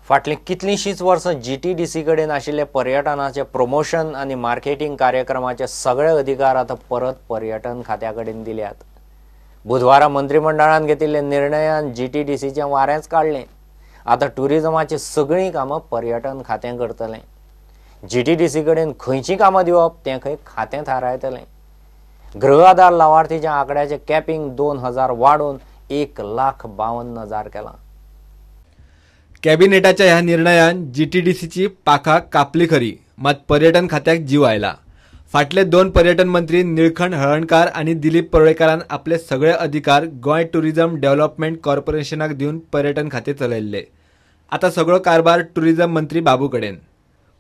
फाटली कितलींशींच वर्सां जीटीडीसी कडेन आशिल्ले पर्यटनाचे प्रमोशन आनी मार्केटिंग कार्यक्रमाचे सगळे अधिकार आतां परत पर्यटन खात्या कडेन दिल्यात। बुधवारा मंत्रिमंडळान घेतिल्ले निर्णयान जीटीडीसीचें वारेंच काडलें। आतां टुरिजमाची सगळीं कामां पर्यटन खातें करतलें। जीटीडीसी कडेन खंयचीं कामां दिवप तें खंय खातें थारायतलें। गृह आधार लावार्थीच्या आंकड्याचें कॅपिंग 2000 वाडोवन 1,52,000 केलां। कॅबिनेटाच्या ह्या निर्णयान जीटीडीसीची पाखां कापली खरी, मात पर्यटन खात्याक जीव आयला। फाटले 2 पर्यटन मंत्री निळकंठ हळर्णकार आणि दिलीप परुळेकारान आपले सगळे अधिकार गोंय टुरिझम डेव्हलपमेंट कॉर्पोरेशनाक दिवन पर्यटन खातें चलयल्ले। आता सगळो कारभार टुरिझम मंत्री बाबू कडेन।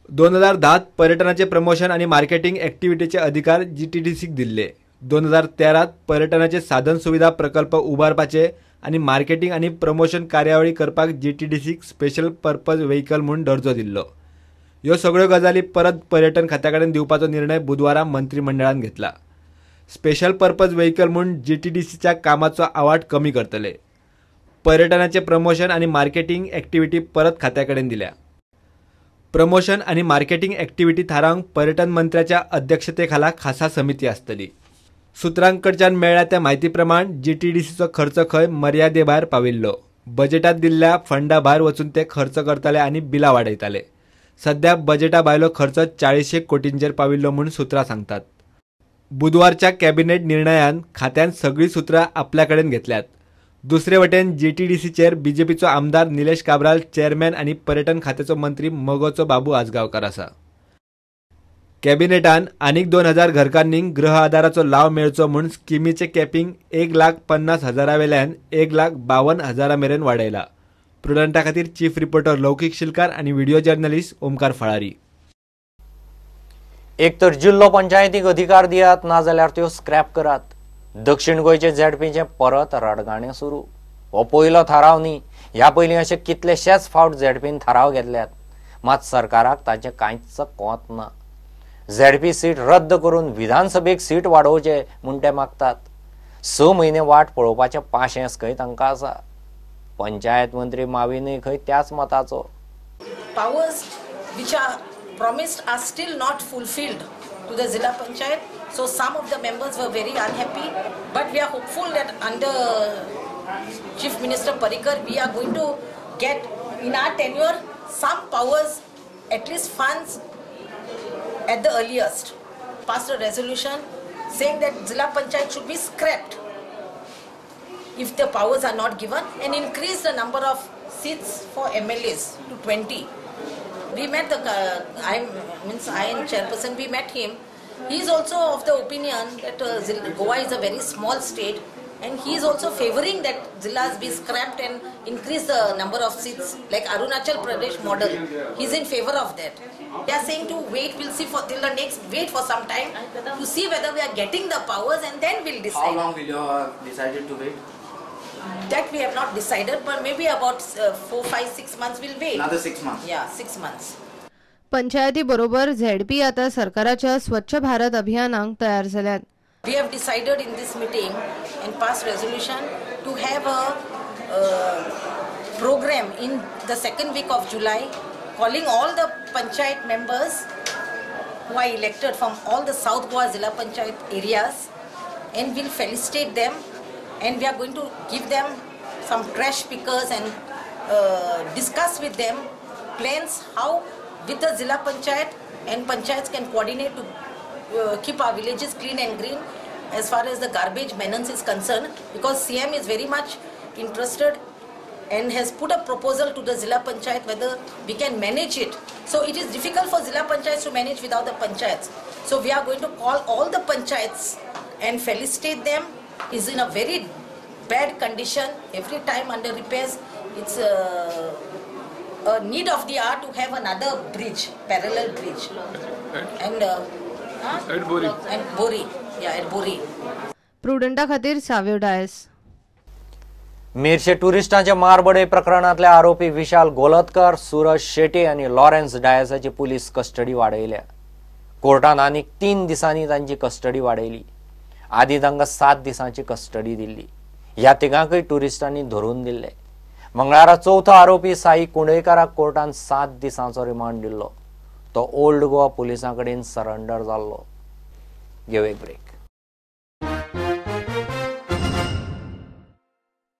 2010 पर्यटनाचे प्रमोशन आणि मार्केटिंग ॲक्टिव्हिटीचे अधिकार जीटीडीसीक दिल्ले। 2013 पर्यटनाचे साधन सुविधा प्रकल्प उबारपाचे आणि मार्केटिंग आणि प्रमोशन कार्यावळी करपाक जीटीडीसीक स्पेशल पर्पज व्हेईकल म्हणून दर्जो दिल्लो। ह्यो सगळ्यो गजाली परत पर्यटन खात्या कडेन दिवपाचो निर्णय बुधवारा मंत्रिमंडळान घेतला। स्पेशल पर्पज व्हेईकल म्हणून जीटीडीसीच्या कामाचो आवाठ कमी करतले। पर्यटनाचे प्रमोशन आणि मार्केटिंग ॲक्टिव्हिटी परत खात्या कडेन दिल्या। प्रमोशन आणि मार्केटिंग ॲक्टिव्हिटी थारावंक पर्यटन मंत्र्याच्या अध्यक्षतेखाला खासा समिती आसतली। सुत्रांकडच्यान मेळ्ळ्या त्या म्हायती प्रमाण जीटीडीसीचो खर्च खंय मर्यादे भायर पाविल्लो। बजेटात दिल्ल्या फंडा भायर वचून ते खर्च करतले आणि बिलां वाडयताले। सध्या बजेटा भायलो खर्च 40 कोटींचेर पाविल्लो म्हूण सुत्रां सांगतात। बुधवारच्या कॅबिनेट निर्णयान खात्यान सगळीं सुत्रां आपल्या कडेन घेतल्यात। दुसरे वटेन जीटीडीसीचेर बीजेपीचो आमदार निलेश काब्राल चेअरमॅन आणि पर्यटन खात्याचो मंत्री मगोचो बाबू आजगावकार आसा। कॅबिनेटान आनीक 2000 घरकान्नींक गृह आधाराचो लाव मेळचो म्हूण स्किमीचे कॅपिंग 1,50,000 वेल्यान 1,52,000 मेरेन वाडयला। प्रुडंटा खातीर चीफ रिपोर्टर लौकीक शिलकार आणि व्हिडिओ जर्नलिस्ट ओमकार फळारी। एक तर जिल्लो पंचायतीक अधिकार दियात, नाजाल्यार त्यो स्क्रॅप करात। दक्षिण गोंयचे झेडपीचे परत रडगाणें सुरू। हो पयलो थाराव न्ही, ह्या पयलीं अशे कितलेशेच फावट झेडपीन थाराव घेतल्यात, मात सरकाराक ताचें कांयच कोंत ना। झेडपी सीट रद्द करून विधानसभेक सीट वाडोवचे म्हूण ते मागतात। 6 म्हयने वाट पळोवपाचें पाशेंस खंय तांकां आसा। पंचायत मंत्री माविनूय खंय त्याच मताचो। Powers which are promised are still not fulfilled to the Zilla Panchayat. So some of the members were very unhappy, but we are hopeful that under Chief Minister Parrikar we are going to get in our tenure some powers, at least funds at the earliest. Passed a resolution saying that Zilla Panchayat should be scrapped if the powers are not given, and increase the number of seats for MLAs to 20. We met the I and chairperson, we met him. He is also of the opinion that Goa is a very small state, and he is also favoring that Zillas be scrapped and increase the number of seats like Arunachal Pradesh model. He is in favor of that. They are saying to wait, we'll see for till the next, wait for some time to see whether we are getting the powers, and then we'll decide. How long will you have decided to wait? That we have not decided, but maybe about 4, 5, 6 months we'll wait. Another 6 months? Yeah, 6 months. पंचायती बरोबर ZP आता सरकाराच्या स्वच्छ भारत अभियानाक तयार झाल्यात। We have decided in this meeting and passed resolution to have a program in the second week of July, calling all the panchayat members who are elected from all the South Goa Zilla Panchayat areas, and we'll felicitate them, and we are going to give them some trash pickers and discuss with them plans how with the Zilla Panchayat and Panchayats can coordinate to keep our villages clean and green as far as the garbage menace is concerned, because CM is very much interested and has put a proposal to the Zilla Panchayat whether we can manage it. So it is difficult for Zilla Panchayats to manage without the Panchayats. So we are going to call all the Panchayats and felicitate them. Is in a very bad condition, every time under repairs. It's a need of the hour to have another bridge, parallel bridge. And at Bori. And Bori, yeah, at Bori. प्रुडंटा खातीर साव्यो डायस। मिरचे टुरिस्टांच्या मारबडे प्रकरणातले आरोपी विशाल गोलतकर, सूरज शेटे आणि Lawrence डायसाची police custody वाडयल्या। कोर्टान आनीक 3 दिसांनी तांची custody वाडयली। आदी तांकां 7 दिसांची कस्टडी दिल्ली। ह्या तिगांकय टुरिस्टांनी धरून दिल्ले। मंगळारा चौथो आरोपी साई कुंडयकाराक कोर्टान 7 दिसांचो रिमांड दिल्लो. तो ओल्ड गोवा पुलिसां कडेन सरेंडर जाल्लो. घेऊ एक ब्रेक.